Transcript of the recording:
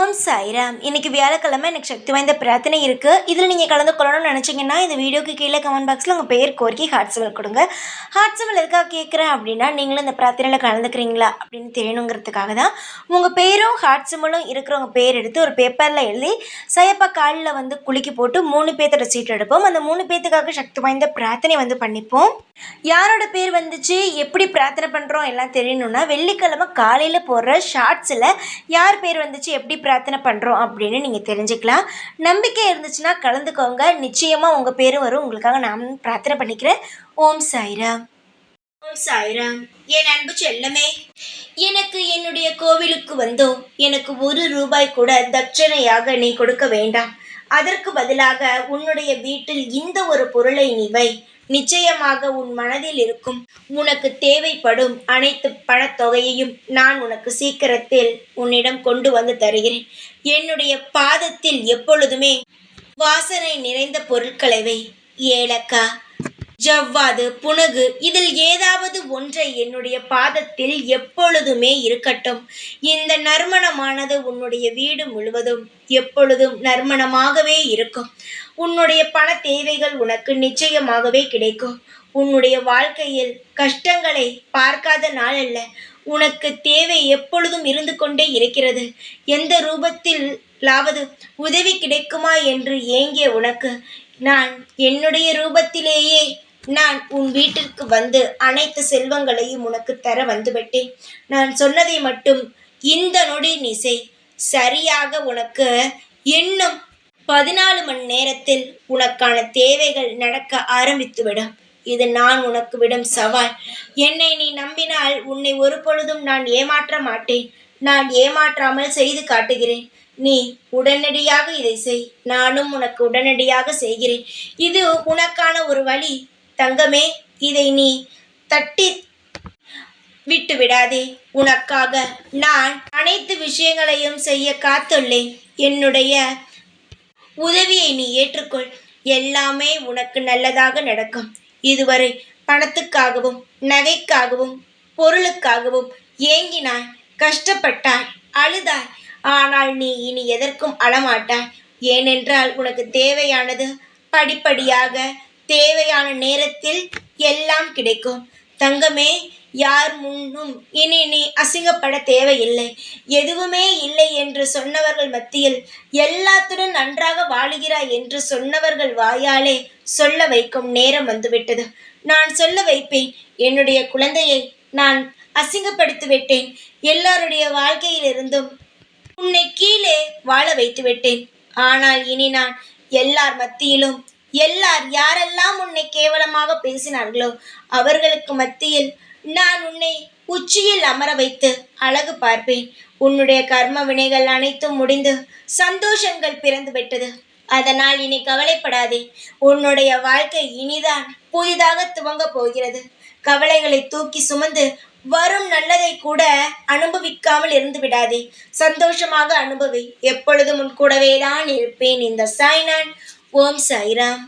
ஓம் சாய்ராம். இன்னைக்கு வியாழக்கிழமை எனக்கு சக்தி வாய்ந்த பிரார்த்தனை இருக்குது. இதில் நீங்கள் கலந்து கொள்ளணும்னு நினச்சிங்கன்னா இந்த வீடியோக்கு கீழே கமெண்ட் பாக்ஸில் உங்கள் பேர் கோரிக்கை ஹார்ட் சிம்பிள் கொடுங்க. ஹார்ட் சிம்பிள் எதுக்காக கேட்குறேன் அப்படின்னா, நீங்களும் இந்த பிரார்த்தனையில் கலந்துக்கிறீங்களா அப்படின்னு தெரியணுங்கிறதுக்காக தான். உங்கள் பேரும் ஹார்ட் சிம்பிளும் இருக்கிறவங்க பேர் எடுத்து ஒரு பேப்பரில் எழுதி சையப்பா காலில் வந்து குலுக்கி போட்டு 3 பேர்த்தோட சீட் எடுப்போம். அந்த 3 பேர்த்துக்காக சக்தி வாய்ந்த பிரார்த்தனை வந்து பண்ணிப்போம். யாரோட பேர் வந்துச்சு, எப்படி பிரார்த்தனை பண்ணுறோம் எல்லாம் தெரியணும்னா, வெள்ளிக்கிழமை காலையில் போடுற ஷார்ட்ஸில் யார் பேர் வந்துச்சு, எப்படி பிரார்த்தனை பண்ணுறோம் அப்படின்னு நீங்கள் தெரிஞ்சுக்கலாம். நம்பிக்கை இருந்துச்சுன்னா கலந்துக்கோங்க. நிச்சயமாக உங்கள் பேரும் வரும். உங்களுக்காக நான் பிரார்த்தனை பண்ணிக்கிறேன். ஓம் சாய்ராம். ஓம் சாய்ராம். என் அன்பு செல்லமே, எனக்கு என்னுடைய கோவிலுக்கு வந்தோ எனக்கு 1 ரூபாய் கூட தட்சணையாக நீ கொடுக்க வேண்டாம். அதற்கு பதிலாக உன்னுடைய வீட்டில் இந்த ஒரு பொருளை நீ வை. நிச்சயமாக உன் மனதில் இருக்கும் உனக்கு தேவைப்படும் அனைத்து பணத்தொகையையும் நான் உனக்கு சீக்கிரத்தில் உன்னிடம் கொண்டு வந்து தருகிறேன். என்னுடைய பாதத்தில் எப்பொழுதுமே வாசனை நிறைந்த பொருட்களை வை. ஏலக்காய், ஜவ்வாது, புனுகு, இதில் ஏதாவது ஒன்றை என்னுடைய பாதத்தில் எப்பொழுதுமே இருக்கட்டும். இந்த நறுமணமானது உன்னுடைய வீடு முழுவதும் எப்பொழுதும் நறுமணமாகவே இருக்கும். உன்னுடைய பண தேவைகள் உனக்கு நிச்சயமாகவே கிடைக்கும். உன்னுடைய வாழ்க்கையில் கஷ்டங்களை பார்க்காத நாள் அல்ல. உனக்கு தேவை எப்பொழுதும் இருந்து கொண்டே இருக்கிறது. எந்த ரூபத்திலாவது உதவி கிடைக்குமா என்று ஏங்கிய உனக்கு நான் என்னுடைய ரூபத்திலேயே நான் உன் வீட்டிற்கு வந்து அனைத்து செல்வங்களையும் உனக்கு தர வந்துவிட்டேன். நான் சொன்னதை மட்டும் இந்த நொடி நீ செய். சரியாக உனக்கு இன்னும் 14 மணி நேரத்தில் உனக்கான தேவைகள் நடக்க ஆரம்பித்துவிடும். இது நான் உனக்கு விடும் சவால். என்னை நீ நம்பினால் உன்னை ஒரு பொழுதும் நான் ஏமாற்ற மாட்டேன். நான் ஏமாற்றாமல் செய்து காட்டுகிறேன். நீ உடனடியாக இதை செய். நானும் உனக்கு உடனடியாக செய்கிறேன். இது உனக்கான ஒரு வழி. தங்கமே, இதை நீ தட்டி விட்டு விடாதே. உனக்காக நான் அனைத்து விஷயங்களையும் செய்ய காத்துள்ளேன். என்னுடைய உதவியை நீ ஏற்றுக்கொள். எல்லாமே உனக்கு நல்லதாக நடக்கும். இதுவரை பணத்துக்காகவும் நகைக்காகவும் பொருளுக்காகவும் ஏங்கினாய், கஷ்டப்பட்டாய், அழுதாய். ஆனால் நீ இனி எதற்கும் அழமாட்டாய். ஏனென்றால் உனக்கு தேவையானது படிப்படியாக தேவையான நேரத்தில் எல்லாம் கிடைக்கும். தங்கமே, யார் முன்னும் இனி நீ அசிங்கப்பட தேவையில்லை. எதுவுமே இல்லை என்று சொன்னவர்கள் மத்தியில் எல்லாத்துடன் நன்றாக வாழுகிறாய் என்று சொன்னவர்கள் வாயாலே சொல்ல வைக்கும் நேரம் வந்துவிட்டது. நான் சொல்ல வைப்பேன். என்னுடைய குழந்தையை நான் அசிங்கப்படுத்தி விட்டேன். எல்லாருடைய வாழ்க்கையிலிருந்தும் உன்னை கீழே வாழ வைத்து விட்டேன். ஆனால் இனி நான் எல்லார் மத்தியிலும் யாரெல்லாம் உன்னை கேவலமாக பேசினார்களோ அவர்களுக்கு மத்தியில் நான் உன்னை உச்சியில் அமர வைத்து அழகு பார்ப்பேன். உன்னுடைய கர்ம வினைகள் அனைத்தும் முடிந்து சந்தோஷங்கள் பிறந்து விட்டது. அதனால் இனி கவலைப்படாதே. உன்னுடைய வாழ்க்கை இனிதான் புதிதாக துவங்க போகிறது. கவலைகளை தூக்கி சுமந்து வரும் நல்லதை கூட அனுபவிக்காமல் இருந்து விடாதே. சந்தோஷமாக அனுபவி. எப்பொழுதும் உன் கூடவே தான் இருப்பேன். இந்த சாய்நான். ஓம் சாய்ராம்.